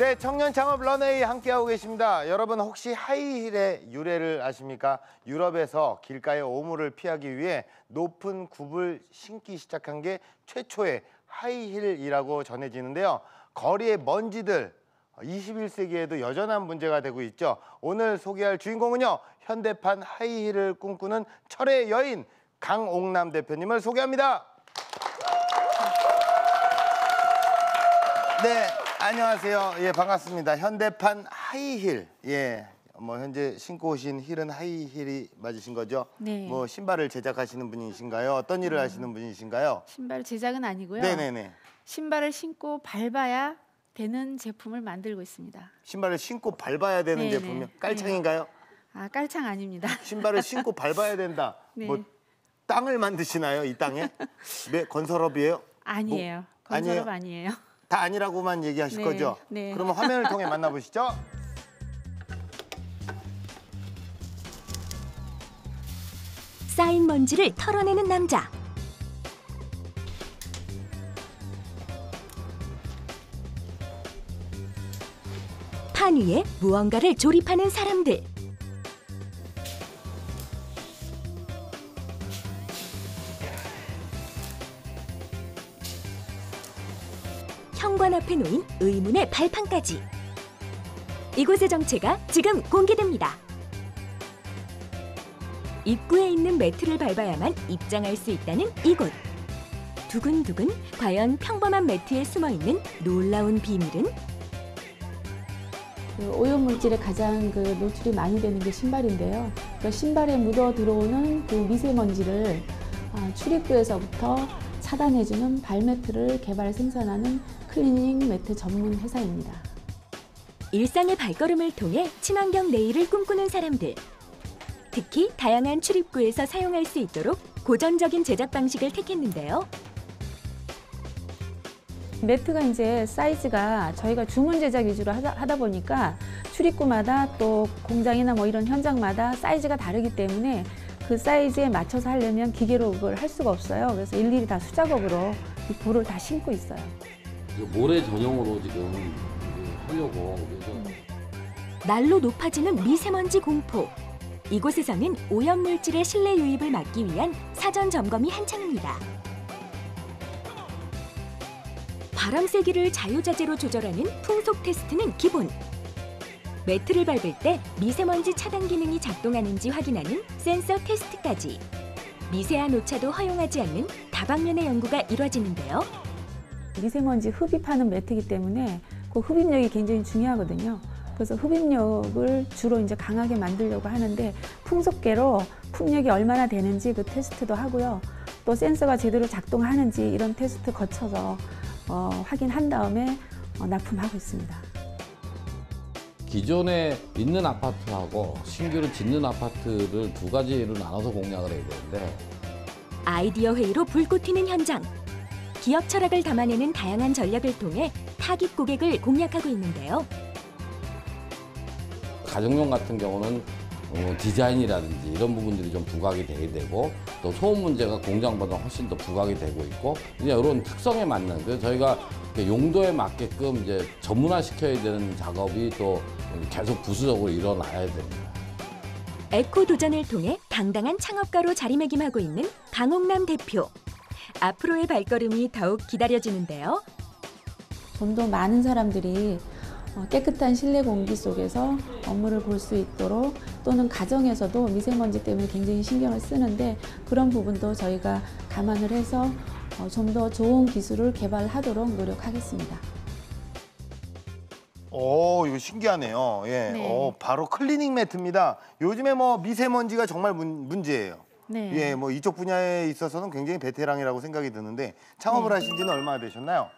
네, 청년 창업 런웨이 함께하고 계십니다. 여러분 혹시 하이힐의 유래를 아십니까? 유럽에서 길가의 오물을 피하기 위해 높은 굽을 신기 시작한 게 최초의 하이힐이라고 전해지는데요. 거리의 먼지들 21세기에도 여전한 문제가 되고 있죠. 오늘 소개할 주인공은요. 현대판 하이힐을 꿈꾸는 철의 여인 강옥남 대표님을 소개합니다. 네. 안녕하세요. 예, 반갑습니다. 현대판 하이힐. 예. 현재 신고 오신 힐은 하이힐이 맞으신 거죠? 네. 신발을 제작하시는 분이신가요? 어떤 일을 하시는 분이신가요? 신발 제작은 아니고요. 네네네. 신발을 신고 밟아야 되는 제품을 만들고 있습니다. 신발을 신고 밟아야 되는 네네. 제품이요? 깔창인가요? 아, 깔창 아닙니다. 신발을 신고 밟아야 된다. 네. 땅을 만드시나요? 이 땅에? 건설업이에요? 아니에요. 건설업 아니에요. 다 아니라고만 얘기하실 네, 거죠? 네. 그러면 화면을 통해 만나보시죠. 쌓인 먼지를 털어내는 남자. 판 위에 무언가를 조립하는 사람들. 현관 앞에 놓인 의문의 발판까지. 이곳의 정체가 지금 공개됩니다. 입구에 있는 매트를 밟아야만 입장할 수 있다는 이곳. 두근두근 과연 평범한 매트에 숨어있는 놀라운 비밀은? 오염물질에 가장 노출이 많이 되는 게 신발인데요. 그러니까 신발에 묻어 들어오는 그 미세먼지를 출입구에서부터 차단해주는 발매트를 개발 생산하는 클리닝 매트 전문 회사입니다. 일상의 발걸음을 통해 친환경 내일을 꿈꾸는 사람들. 특히 다양한 출입구에서 사용할 수 있도록 고전적인 제작 방식을 택했는데요. 매트가 이제 사이즈가 저희가 주문 제작 위주로 하다 보니까 출입구마다 또 공장이나 이런 현장마다 사이즈가 다르기 때문에 그 사이즈에 맞춰서 하려면 기계로 그걸 할 수가 없어요. 그래서 일일이 다 수작업으로 이 볼을 다 신고 있어요. 모래 전용으로 지금 하려고 그래서 날로 높아지는 미세먼지 공포. 이곳에서는 오염물질의 실내 유입을 막기 위한 사전 점검이 한창입니다. 바람 세기를 자유자재로 조절하는 풍속 테스트는 기본. 매트를 밟을 때 미세먼지 차단 기능이 작동하는지 확인하는 센서 테스트까지. 미세한 오차도 허용하지 않는 다방면의 연구가 이뤄지는데요. 미세먼지 흡입하는 매트이기 때문에 그 흡입력이 굉장히 중요하거든요. 그래서 흡입력을 주로 이제 강하게 만들려고 하는데 풍속계로 풍력이 얼마나 되는지 그 테스트도 하고요. 또 센서가 제대로 작동하는지 이런 테스트 거쳐서 확인한 다음에 납품하고 있습니다. 기존에 있는 아파트하고 신규로 짓는 아파트를 두 가지로 나눠서 공략을 해야 되는데 아이디어 회의로 불꽃 튀는 현장. 기업 철학을 담아내는 다양한 전략을 통해 타깃 고객을 공략하고 있는데요. 가정용 같은 경우는 디자인이라든지 이런 부분들이 좀 부각이 돼야 되고 또 소음 문제가 공장보다 훨씬 더 부각이 되고 있고 이제 이런 특성에 맞는 그래서 저희가 용도에 맞게끔 이제 전문화 시켜야 되는 작업이 또 계속 부수적으로 일어나야 됩니다. 에코 도전을 통해 당당한 창업가로 자리매김하고 있는 강옥남 대표. 앞으로의 발걸음이 더욱 기다려지는데요. 좀 더 많은 사람들이 깨끗한 실내 공기 속에서 업무를 볼 수 있도록 또는 가정에서도 미세먼지 때문에 굉장히 신경을 쓰는데 그런 부분도 저희가 감안을 해서 좀 더 좋은 기술을 개발하도록 노력하겠습니다. 이거 신기하네요. 예. 네. 바로 클리닝 매트입니다. 요즘에 미세먼지가 정말 문제예요. 네. 예, 이쪽 분야에 있어서는 굉장히 베테랑이라고 생각이 드는데 창업을 하신 지는 얼마나 되셨나요?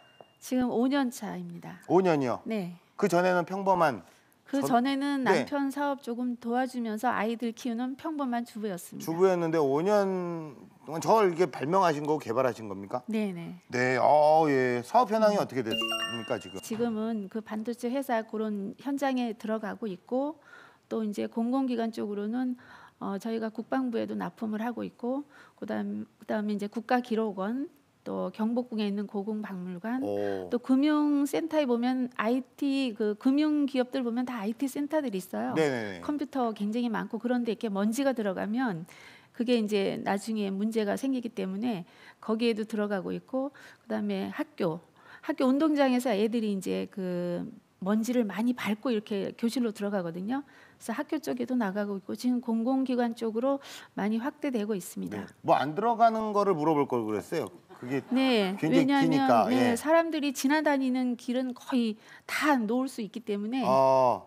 지금 5년 차입니다. 5년이요? 네. 그 전에는 평범한 그 전에는 네. 남편 사업 조금 도와주면서 아이들 키우는 평범한 주부였습니다. 주부였는데 5년 동안 저를 이렇게 발명하신 거고 개발하신 겁니까? 네네. 네, 예. 사업 현황이 어떻게 됐습니까 지금? 지금은 그 반도체 회사 그런 현장에 들어가고 있고 또 이제 공공기관 쪽으로는 저희가 국방부에도 납품을 하고 있고 그다음에 이제 국가기록원 또 경복궁에 있는 고궁박물관, 오. 또 금융센터에 보면 IT 그 금융 기업들 보면 다 IT 센터들이 있어요. 네네네. 컴퓨터 굉장히 많고 그런데 이렇게 먼지가 들어가면 그게 이제 나중에 문제가 생기기 때문에 거기에도 들어가고 있고, 그다음에 학교 운동장에서 애들이 이제 그 먼지를 많이 밟고 이렇게 교실로 들어가거든요. 그래서 학교 쪽에도 나가고 있고 지금 공공기관 쪽으로 많이 확대되고 있습니다. 네. 뭐 안 들어가는 거를 물어볼 걸 그랬어요. 그게 네, 굉장히 왜냐하면 기니까. 네, 예. 사람들이 지나다니는 길은 거의 다 놓을 수 있기 때문에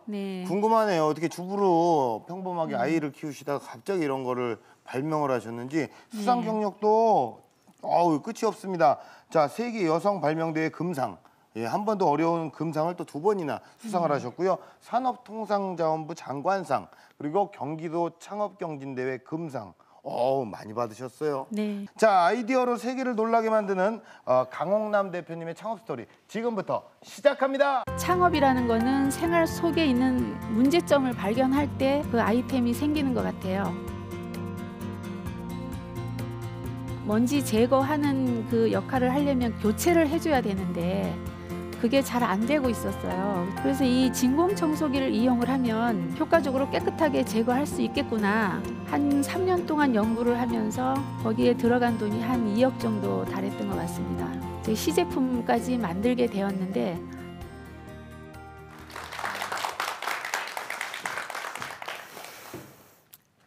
네. 궁금하네요. 어떻게 주부로 평범하게 아이를 키우시다가 갑자기 이런 거를 발명을 하셨는지 수상 경력도 끝이 없습니다. 자, 세계 여성 발명대회 금상. 예, 한 번도 어려운 금상을 또 2번이나 수상을 하셨고요. 산업통상자원부 장관상, 그리고 경기도 창업경진대회 금상. 많이 받으셨어요. 네. 자, 아이디어로 세계를 놀라게 만드는 강홍남 대표님의 창업 스토리 지금부터 시작합니다. 창업이라는 거는 생활 속에 있는 문제점을 발견할 때 그 아이템이 생기는 것 같아요. 먼지 제거하는 그 역할을 하려면 교체를 해줘야 되는데 그게 잘 안 되고 있었어요. 그래서 이 진공 청소기를 이용을 하면 효과적으로 깨끗하게 제거할 수 있겠구나. 한 3년 동안 연구를 하면서 거기에 들어간 돈이 한 2억 정도 달했던 것 같습니다. 이제 시제품까지 만들게 되었는데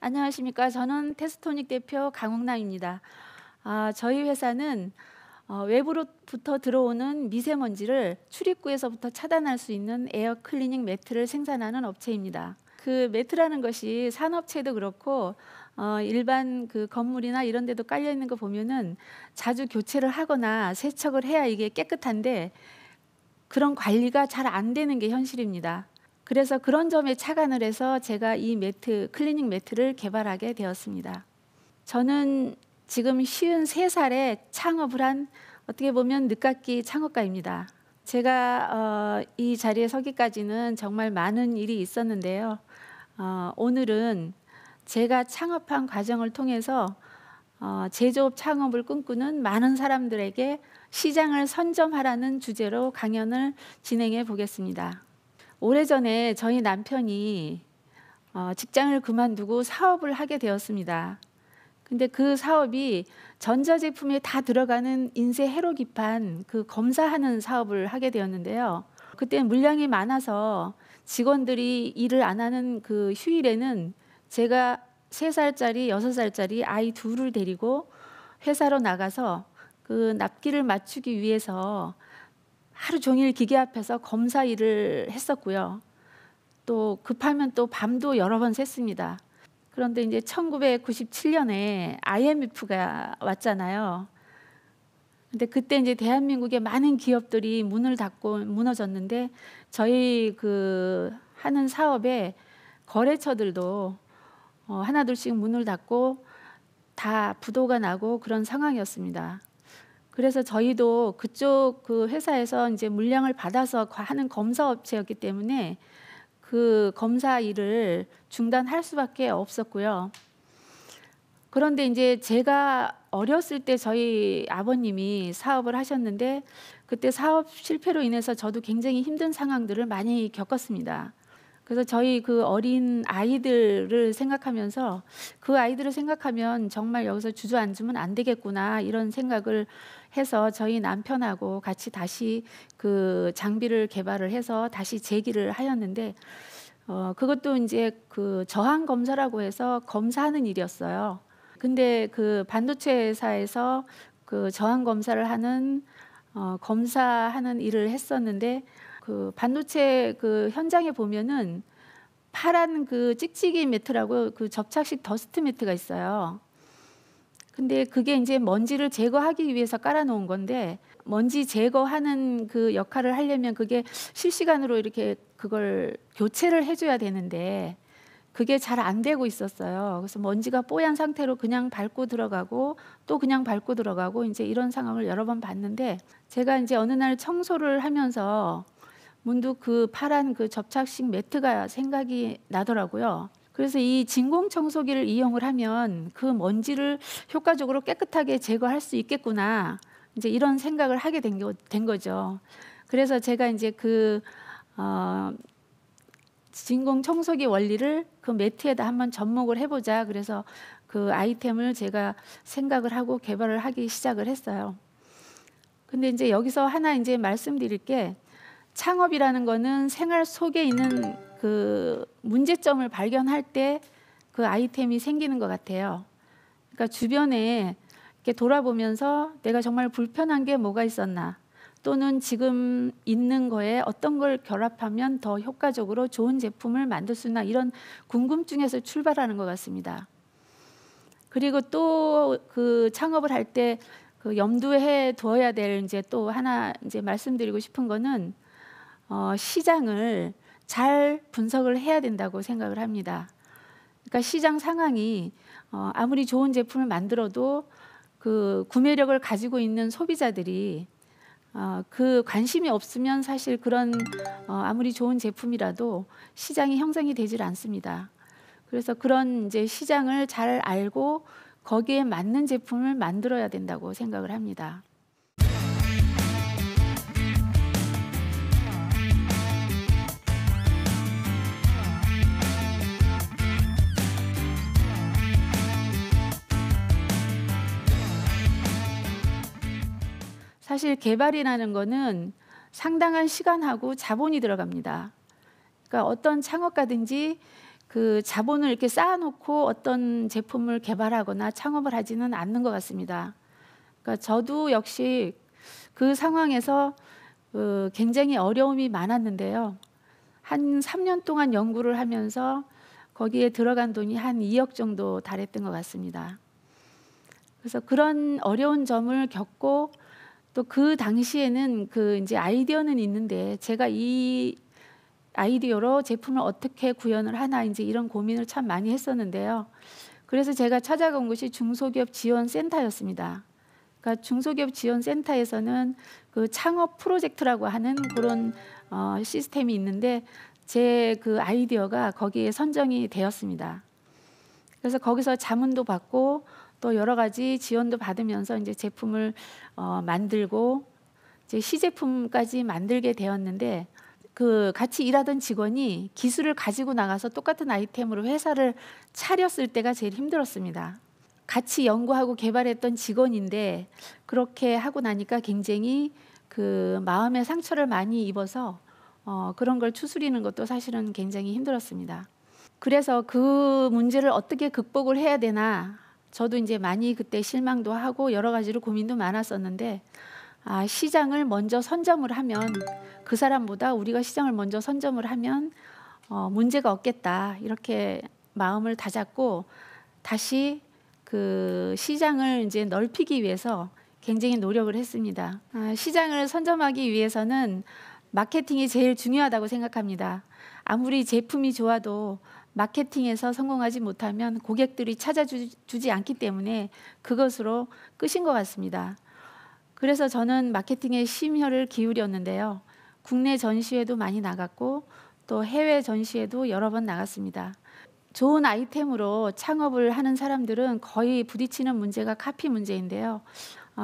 안녕하십니까. 저는 테스토닉 대표 강홍남입니다. 저희 회사는 외부로부터 들어오는 미세먼지를 출입구에서부터 차단할 수 있는 에어 클리닝 매트를 생산하는 업체입니다. 그 매트라는 것이 산업체도 그렇고 일반 그 건물이나 이런 데도 깔려 있는 거 보면은 자주 교체를 하거나 세척을 해야 이게 깨끗한데 그런 관리가 잘 안 되는 게 현실입니다. 그래서 그런 점에 착안을 해서 제가 이 매트, 클리닝 매트를 개발하게 되었습니다. 저는 지금 53살에 창업을 한 어떻게 보면 늦깎이 창업가입니다. 제가 이 자리에 서기까지는 정말 많은 일이 있었는데요. 오늘은 제가 창업한 과정을 통해서 제조업 창업을 꿈꾸는 많은 사람들에게 시장을 선점하라는 주제로 강연을 진행해 보겠습니다. 오래전에 저희 남편이 직장을 그만두고 사업을 하게 되었습니다. 근데 그 사업이 전자제품에 다 들어가는 인쇄 회로기판 그 검사하는 사업을 하게 되었는데요. 그때 물량이 많아서 직원들이 일을 안 하는 그 휴일에는 제가 3살짜리, 6살짜리 아이 2를 데리고 회사로 나가서 그 납기를 맞추기 위해서 하루 종일 기계 앞에서 검사 일을 했었고요. 또 급하면 또 밤도 여러 번 샜습니다. 그런데 이제 1997년에 IMF가 왔잖아요. 근데 그때 이제 대한민국의 많은 기업들이 문을 닫고 무너졌는데 저희 그 하는 사업에 거래처들도 하나둘씩 문을 닫고 다 부도가 나고 그런 상황이었습니다. 그래서 저희도 그쪽 그 회사에서 이제 물량을 받아서 하는 검사 업체였기 때문에 그 검사 일을 중단할 수밖에 없었고요. 그런데 이제 제가 어렸을 때 저희 아버님이 사업을 하셨는데 그때 사업 실패로 인해서 저도 굉장히 힘든 상황들을 많이 겪었습니다. 그래서 저희 그 어린 아이들을 생각하면서 그 아이들을 생각하면 정말 여기서 주저앉으면 안 되겠구나 이런 생각을 해서 저희 남편하고 같이 다시 그 장비를 개발을 해서 다시 재기를 하였는데 그것도 이제 그 저항 검사라고 해서 검사하는 일이었어요. 근데 그 반도체 회사에서 그 저항 검사를 하는 검사하는 일을 했었는데 그 반도체 그 현장에 보면은 파란 그 찍찍이 매트라고 그 접착식 더스트 매트가 있어요. 근데 그게 이제 먼지를 제거하기 위해서 깔아놓은 건데 먼지 제거하는 그 역할을 하려면 그게 실시간으로 이렇게 그걸 교체를 해줘야 되는데 그게 잘 안 되고 있었어요. 그래서 먼지가 뽀얀 상태로 그냥 밟고 들어가고 또 그냥 밟고 들어가고 이제 이런 상황을 여러 번 봤는데 제가 이제 어느 날 청소를 하면서 문득 그 파란 그 접착식 매트가 생각이 나더라고요. 그래서 이 진공 청소기를 이용을 하면 그 먼지를 효과적으로 깨끗하게 제거할 수 있겠구나 이제 이런 생각을 하게 된 거죠. 그래서 제가 이제 진공 청소기 원리를 그 매트에다 한번 접목을 해보자. 그래서 그 아이템을 제가 생각을 하고 개발을 하기 시작을 했어요. 근데 이제 여기서 하나 이제 말씀드릴 게, 창업이라는 거는 생활 속에 있는 그 문제점을 발견할 때 그 아이템이 생기는 것 같아요. 그러니까 주변에 이렇게 돌아보면서 내가 정말 불편한 게 뭐가 있었나, 또는 지금 있는 거에 어떤 걸 결합하면 더 효과적으로 좋은 제품을 만들 수 있나, 이런 궁금증에서 출발하는 것 같습니다. 그리고 또 그 창업을 할 때 그 염두에 두어야 될 이제 또 하나 이제 말씀드리고 싶은 거는 시장을 잘 분석을 해야 된다고 생각을 합니다. 그러니까 시장 상황이 아무리 좋은 제품을 만들어도 그 구매력을 가지고 있는 소비자들이 그 관심이 없으면 사실 그런 아무리 좋은 제품이라도 시장이 형성이 되질 않습니다. 그래서 그런 이제 시장을 잘 알고 거기에 맞는 제품을 만들어야 된다고 생각을 합니다. 사실 개발이라는 거는 상당한 시간하고 자본이 들어갑니다. 그러니까 어떤 창업가든지 그 자본을 이렇게 쌓아놓고 어떤 제품을 개발하거나 창업을 하지는 않는 것 같습니다. 그러니까 저도 역시 그 상황에서 굉장히 어려움이 많았는데요. 한 3년 동안 연구를 하면서 거기에 들어간 돈이 한 2억 정도 달했던 것 같습니다. 그래서 그런 어려운 점을 겪고, 또 그 당시에는 그 이제 아이디어는 있는데 제가 이 아이디어로 제품을 어떻게 구현을 하나, 이제 이런 고민을 참 많이 했었는데요. 그래서 제가 찾아간 곳이 중소기업 지원센터였습니다. 그러니까 중소기업 지원센터에서는 그 창업 프로젝트라고 하는 그런 시스템이 있는데, 제 그 아이디어가 거기에 선정이 되었습니다. 그래서 거기서 자문도 받고 또 여러 가지 지원도 받으면서 이제 제품을 만들고 이제 시제품까지 만들게 되었는데, 그 같이 일하던 직원이 기술을 가지고 나가서 똑같은 아이템으로 회사를 차렸을 때가 제일 힘들었습니다. 같이 연구하고 개발했던 직원인데 그렇게 하고 나니까 굉장히 그 마음의 상처를 많이 입어서 그런 걸 추스리는 것도 사실은 굉장히 힘들었습니다. 그래서 그 문제를 어떻게 극복을 해야 되나, 저도 이제 많이 그때 실망도 하고 여러 가지로 고민도 많았었는데, 시장을 먼저 선점을 하면, 그 사람보다 우리가 시장을 먼저 선점을 하면 문제가 없겠다, 이렇게 마음을 다잡고 다시 그 시장을 이제 넓히기 위해서 굉장히 노력을 했습니다. 시장을 선점하기 위해서는 마케팅이 제일 중요하다고 생각합니다. 아무리 제품이 좋아도 마케팅에서 성공하지 못하면 고객들이 찾아주지 않기 때문에 그것으로 끝인 것 같습니다. 그래서 저는 마케팅에 심혈을 기울였는데요. 국내 전시회도 많이 나갔고 또 해외 전시회도 여러 번 나갔습니다. 좋은 아이템으로 창업을 하는 사람들은 거의 부딪히는 문제가 카피 문제인데요.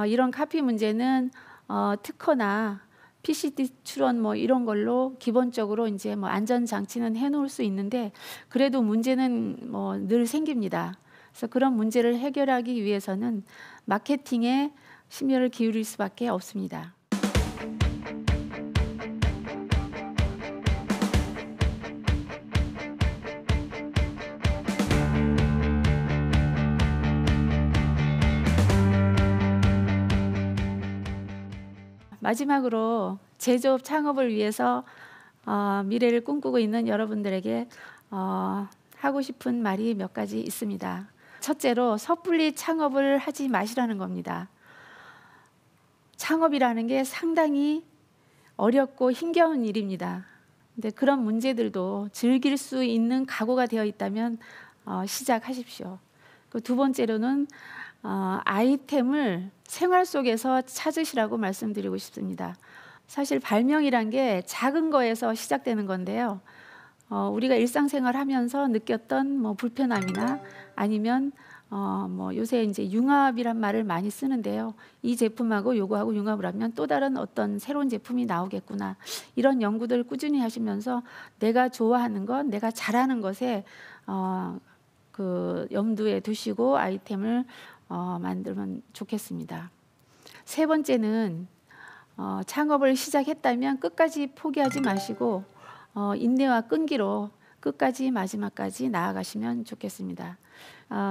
이런 카피 문제는 특허나 PCT 출원 뭐 이런 걸로 기본적으로 이제 뭐 안전 장치는 해놓을 수 있는데, 그래도 문제는 뭐 늘 생깁니다. 그래서 그런 문제를 해결하기 위해서는 마케팅에 심혈을 기울일 수밖에 없습니다. 마지막으로 제조업 창업을 위해서 미래를 꿈꾸고 있는 여러분들에게 하고 싶은 말이 몇 가지 있습니다. 첫째로 섣불리 창업을 하지 마시라는 겁니다. 창업이라는 게 상당히 어렵고 힘겨운 일입니다. 근데 그런 문제들도 즐길 수 있는 각오가 되어 있다면 시작하십시오. 두 번째로는 아이템을 생활 속에서 찾으시라고 말씀드리고 싶습니다. 사실 발명이란 게 작은 거에서 시작되는 건데요. 우리가 일상생활 하면서 느꼈던 뭐 불편함이나 아니면 뭐 요새 이제 융합이란 말을 많이 쓰는데요. 이 제품하고 요거하고 융합을 하면 또 다른 어떤 새로운 제품이 나오겠구나. 이런 연구들을 꾸준히 하시면서 내가 좋아하는 것, 내가 잘하는 것에 그 염두에 두시고 아이템을 만들면 좋겠습니다. 세 번째는 창업을 시작했다면 끝까지 포기하지 마시고 인내와 끈기로 끝까지 마지막까지 나아가시면 좋겠습니다.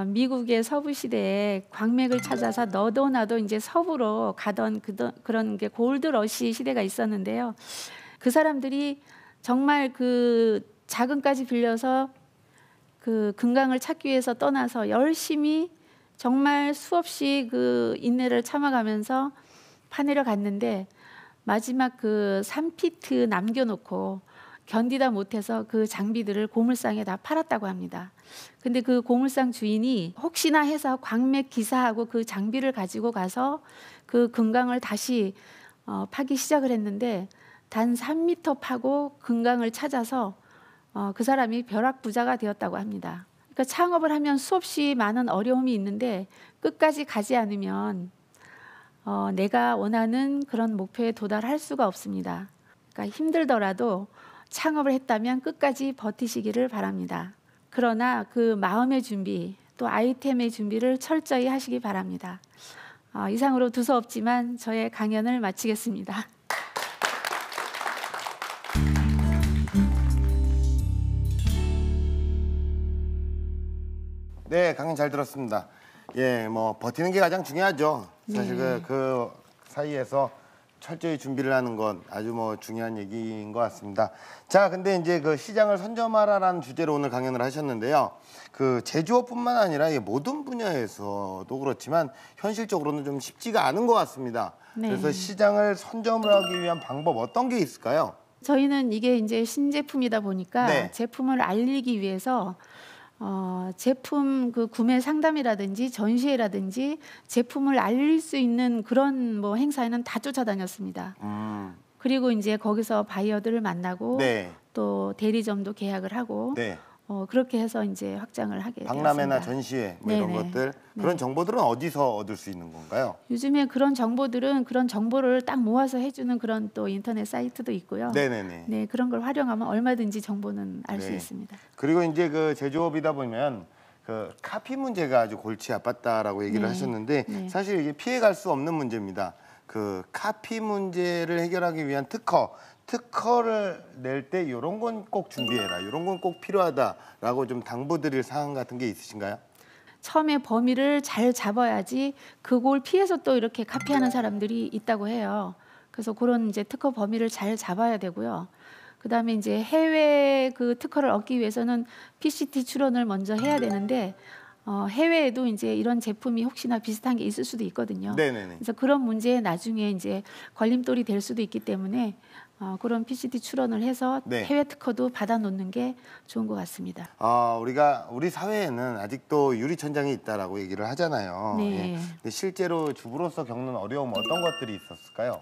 미국의 서부 시대에 광맥을 찾아서 너도 나도 이제 서부로 가던 그런 게 골드러시 시대가 있었는데요. 그 사람들이 정말 그 자금까지 빌려서 그 금강을 찾기 위해서 떠나서 열심히 정말 수없이 그 인내를 참아가면서 파내려 갔는데 마지막 그 3피트 남겨놓고 견디다 못해서 그 장비들을 고물상에 다 팔았다고 합니다. 근데 그 고물상 주인이 혹시나 해서 광맥 기사하고 그 장비를 가지고 가서 그 금강을 다시 파기 시작을 했는데 단 3m 파고 금강을 찾아서 그 사람이 벼락부자가 되었다고 합니다. 그러니까 창업을 하면 수없이 많은 어려움이 있는데 끝까지 가지 않으면 내가 원하는 그런 목표에 도달할 수가 없습니다. 그러니까 힘들더라도 창업을 했다면 끝까지 버티시기를 바랍니다. 그러나 그 마음의 준비 또 아이템의 준비를 철저히 하시기 바랍니다. 이상으로 두서없지만 저의 강연을 마치겠습니다. 네, 강연 잘 들었습니다. 예, 뭐 버티는 게 가장 중요하죠. 사실 네. 그 사이에서 철저히 준비를 하는 건 아주 뭐 중요한 얘기인 것 같습니다. 자, 근데 이제 그 시장을 선점하라라는 주제로 오늘 강연을 하셨는데요. 그 제조업뿐만 아니라 모든 분야에서도 그렇지만 현실적으로는 좀 쉽지가 않은 것 같습니다. 네. 그래서 시장을 선점을 하기 위한 방법 어떤 게 있을까요? 저희는 이게 이제 신제품이다 보니까 네. 제품을 알리기 위해서 제품 그 구매 상담이라든지 전시회라든지 제품을 알릴 수 있는 그런 뭐 행사에는 다 쫓아다녔습니다. 그리고 이제 거기서 바이어들을 만나고 네. 또 대리점도 계약을 하고 네. 그렇게 해서 이제 확장을 하게 박람회나 되었습니다. 전시회 뭐 이런 네네. 것들 네. 그런 정보들은 어디서 얻을 수 있는 건가요? 요즘에 그런 정보들은 그런 정보를 딱 모아서 해주는 그런 또 인터넷 사이트도 있고요. 네네네. 네, 그런 걸 활용하면 얼마든지 정보는 알 수 네. 있습니다. 그리고 이제 그 제조업이다 보면 그 카피 문제가 아주 골치 아팠다라고 얘기를 네. 하셨는데 네. 사실 이게 피해갈 수 없는 문제입니다. 그 카피 문제를 해결하기 위한 특허를 낼 때 이런 건 꼭 준비해라, 이런 건 꼭 필요하다라고 좀 당부드릴 사항 같은 게 있으신가요? 처음에 범위를 잘 잡아야지 그걸 피해서 또 이렇게 카피하는 사람들이 있다고 해요. 그래서 그런 이제 특허 범위를 잘 잡아야 되고요. 그다음에 이제 해외 그 특허를 얻기 위해서는 PCT 출원을 먼저 해야 되는데 해외에도 이제 이런 제품이 혹시나 비슷한 게 있을 수도 있거든요. 네네네. 그래서 그런 문제에 나중에 이제 걸림돌이 될 수도 있기 때문에 그런 PCT 출원을 해서 네. 해외 특허도 받아놓는 게 좋은 것 같습니다. 우리 사회에는 아직도 유리천장이 있다라고 얘기를 하잖아요. 네. 예. 근데 실제로 주부로서 겪는 어려움 어떤 것들이 있었을까요?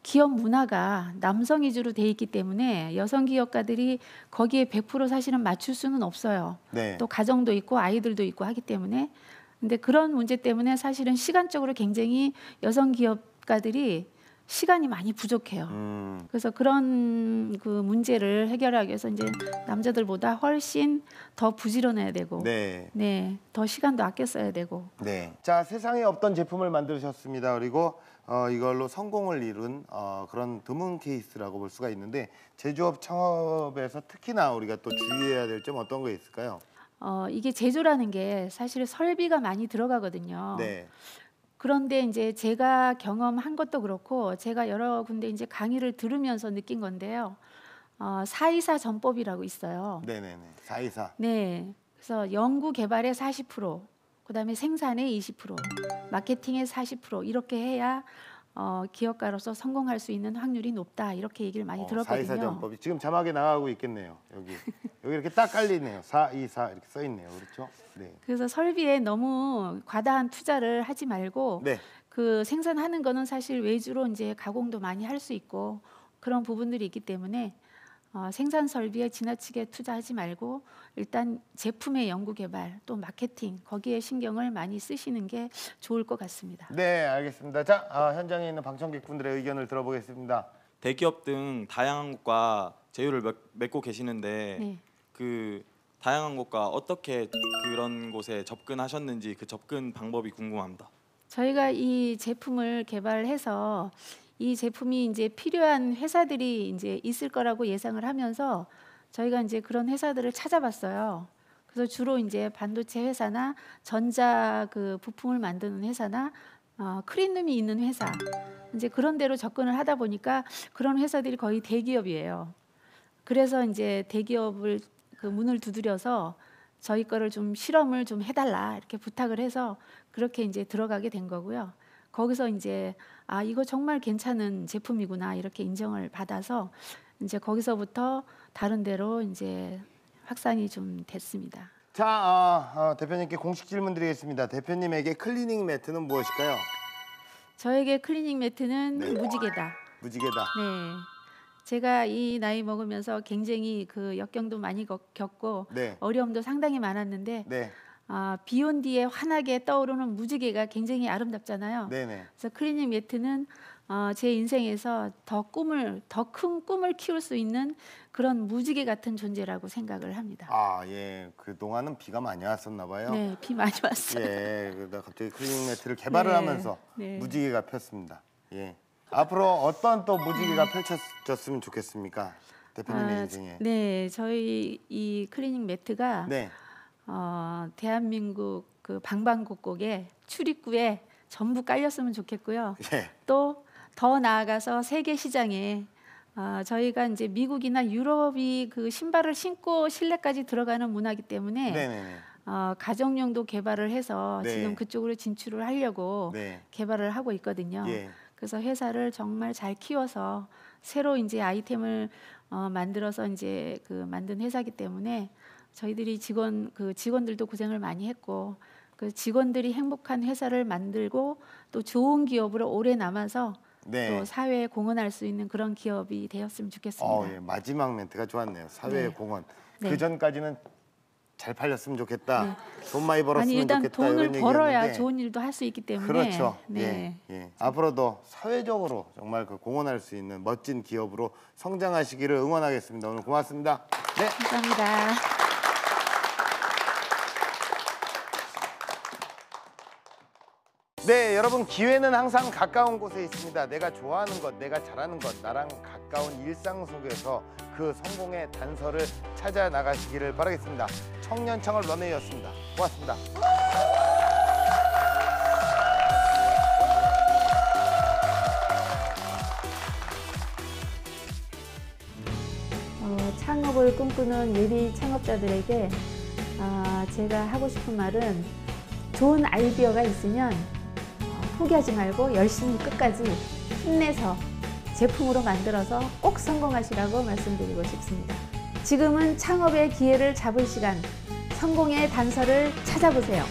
기업 문화가 남성 위주로 돼 있기 때문에 여성 기업가들이 거기에 100% 사실은 맞출 수는 없어요. 네. 또 가정도 있고 아이들도 있고 하기 때문에. 근데 그런 문제 때문에 사실은 시간적으로 굉장히 여성 기업가들이 시간이 많이 부족해요. 그래서 그런 그 문제를 해결하기 위해서 이제 남자들보다 훨씬 더 부지런해야 되고, 네. 네, 더 시간도 아껴 써야 되고. 네. 자, 세상에 없던 제품을 만드셨습니다. 그리고 이걸로 성공을 이룬 그런 드문 케이스라고 볼 수가 있는데 제조업 창업에서 특히나 우리가 또 주의해야 될 점 어떤 거 있을까요? 이게 제조라는 게 사실 설비가 많이 들어가거든요. 네. 그런데 이제 제가 경험한 것도 그렇고 제가 여러 군데 이제 강의를 들으면서 느낀 건데요. 424 전법이라고 있어요. 네네네. 424. 네. 그래서 연구 개발의 40%, 그다음에 생산의 20%, 마케팅의 40% 이렇게 해야 기업가로서 성공할 수 있는 확률이 높다 이렇게 얘기를 많이 들었거든요. 424 전법이 지금 자막에 나가고 있겠네요. 여기 이렇게 딱 깔리네요. 424 이렇게 써 있네요. 그렇죠? 네. 그래서 설비에 너무 과다한 투자를 하지 말고 네. 그 생산하는 거는 사실 외주로 이제 가공도 많이 할 수 있고 그런 부분들이 있기 때문에 생산 설비에 지나치게 투자하지 말고 일단 제품의 연구 개발 또 마케팅 거기에 신경을 많이 쓰시는 게 좋을 것 같습니다. 네, 알겠습니다. 자, 현장에 있는 방청객분들의 의견을 들어보겠습니다. 대기업 등 다양한 곳과 제휴를 맺고 계시는데 네. 그 다양한 곳과 어떻게 그런 곳에 접근하셨는지 그 접근 방법이 궁금합니다. 저희가 이 제품을 개발해서 이 제품이 이제 필요한 회사들이 이제 있을 거라고 예상을 하면서 저희가 이제 그런 회사들을 찾아봤어요. 그래서 주로 이제 반도체 회사나 전자 그 부품을 만드는 회사나 클린룸이 있는 회사 이제 그런 데로 접근을 하다 보니까 그런 회사들이 거의 대기업이에요. 그래서 이제 대기업을 그 문을 두드려서 저희 거를 좀 실험을 좀 해달라 이렇게 부탁을 해서 그렇게 이제 들어가게 된 거고요. 거기서 이제 이거 정말 괜찮은 제품이구나 이렇게 인정을 받아서 이제 거기서부터 다른 데로 이제 확산이 좀 됐습니다. 자, 대표님께 공식 질문 드리겠습니다. 대표님에게 클리닝 매트는 무엇일까요? 저에게 클리닝 매트는 네. 무지개다. 무지개다. 네. 제가 이 나이 먹으면서 굉장히 그 역경도 많이 겪고 네. 어려움도 상당히 많았는데 네. 비 온 뒤에 환하게 떠오르는 무지개가 굉장히 아름답잖아요. 네네. 그래서 클리닝 매트는 제 인생에서 더 큰 꿈을 키울 수 있는 그런 무지개 같은 존재라고 생각을 합니다. 예. 그 동안은 비가 많이 왔었나 봐요. 네, 비 많이 왔어요. 예. 그러다 갑자기 클리닝 매트를 개발을 네, 하면서 네. 무지개가 폈습니다. 예. 앞으로 어떤 또 무지개가 펼쳐졌으면 좋겠습니까? 대표님의 인생에. 네, 저희 이 클리닝 매트가 네. 대한민국 그 방방곡곡에 출입구에 전부 깔렸으면 좋겠고요. 예. 또 더 나아가서 세계 시장에 저희가 이제 미국이나 유럽이 그 신발을 신고 실내까지 들어가는 문화이기 때문에 네네네. 가정용도 개발을 해서 네. 지금 그쪽으로 진출을 하려고 네. 개발을 하고 있거든요. 예. 그래서 회사를 정말 잘 키워서 새로 이제 아이템을 만들어서 이제 그 만든 회사이기 때문에 저희들이 직원들도 고생을 많이 했고 그 직원들이 행복한 회사를 만들고 또 좋은 기업으로 오래 남아서 네. 또 사회에 공헌할 수 있는 그런 기업이 되었으면 좋겠습니다. 예. 마지막 멘트가 좋았네요. 사회의 네. 공헌. 네. 그 전까지는 잘 팔렸으면 좋겠다. 네. 돈 많이 벌었으면 아니 일단 좋겠다. 돈을 이런 벌어야 얘기였는데 좋은 일도 할 수 있기 때문에 그렇죠. 네. 예. 앞으로도 사회적으로 정말 그 공헌할 수 있는 멋진 기업으로 성장하시기를 응원하겠습니다. 오늘 고맙습니다. 네. 감사합니다. 네, 여러분 기회는 항상 가까운 곳에 있습니다. 내가 좋아하는 것, 내가 잘하는 것, 나랑 가까운 일상 속에서 그 성공의 단서를 찾아 나가시기를 바라겠습니다. 청년창을 런웨이였습니다. 고맙습니다. 창업을 꿈꾸는 예비 창업자들에게 제가 하고 싶은 말은 좋은 아이디어가 있으면 포기하지 말고 열심히 끝까지 힘내서 제품으로 만들어서 꼭 성공하시라고 말씀드리고 싶습니다. 지금은 창업의 기회를 잡을 시간, 성공의 단서를 찾아보세요.